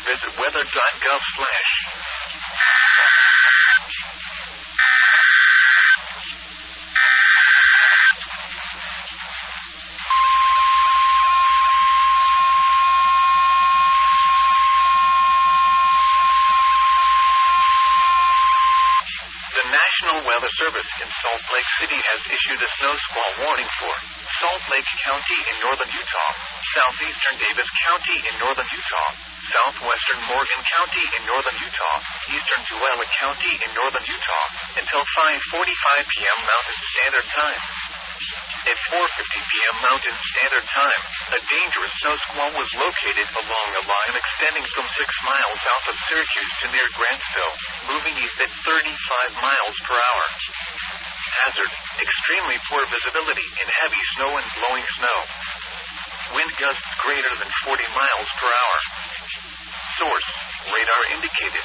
visit weather.gov/. The National Weather Service in Salt Lake City has issued a snow squall warning for Salt Lake County in northern Utah, southeastern Davis County in northern Utah, southwestern Morgan County in northern Utah, eastern Tualatin County in northern Utah, until 5:45 p.m. Mountain Standard Time. At 4:50 p.m. Mountain Standard Time, a dangerous snow squall was located along a line extending from 6 miles south of Syracuse to near Grantsville, moving east at 35 miles per hour. Hazard: extremely poor visibility in heavy snow and blowing snow. Wind gusts greater than 40 miles per hour. Source: radar indicated.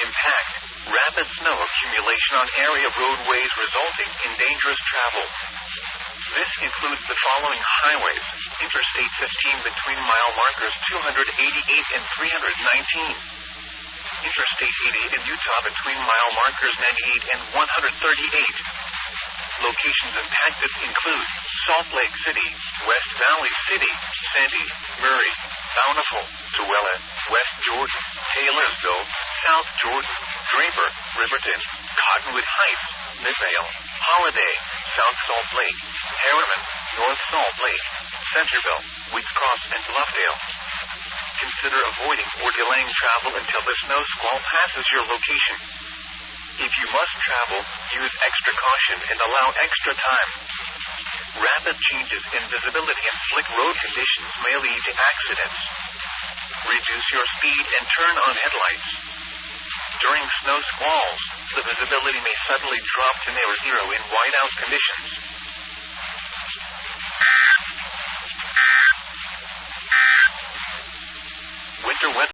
Impact: rapid snow accumulation on area roadways resulting in dangerous travel. This includes the following highways: Interstate 15 between mile markers 288 and 319. Interstate 88 in Utah between mile markers 98 and 138. Locations impacted include Salt Lake City, West Valley City, Sandy, Murray, Bountiful, Tooele, West Jordan, Taylorsville, South Jordan, Draper, Riverton, Cottonwood Heights, Midvale, Holiday, South Salt Lake, Harriman, North Salt Lake, Centerville, Wheats Cross, and Bluffdale. Consider avoiding or delaying travel until the snow squall passes your location. If you must travel, use extra caution and allow extra time. Rapid changes in visibility and slick road conditions may lead to accidents. Reduce your speed and turn on headlights. During snow squalls, the visibility may suddenly drop to near zero in whiteout conditions.